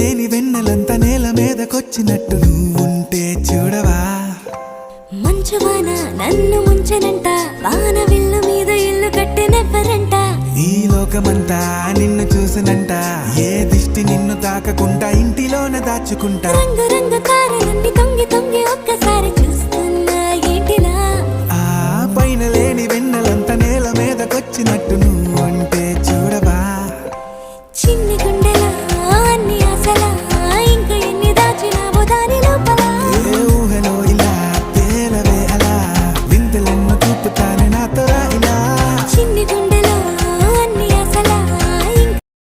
లేని వెన్నెలంత నేల మీదకొచ్చినట్టు నువ్వుంటే చూడవా. మంచువాన నన్ను ముంచెనంట, వాన విల్లు మీద ఇల్లు కట్టినెవ్వరంట. ఈ లోకమంతా నిన్ను చూసినంట, ఏ దిష్టి నిన్ను తాకకుండా ఇంటిలోన దాచుకుంటా. రంగు రంగు తారలన్నీ తొంగి తొంగి ఒక్కసారి చూస్తున్నా ఏంటిలా. ఆ పైన లేని వెన్నెలంత నేల మీదకొచ్చినట్టు నువ్వు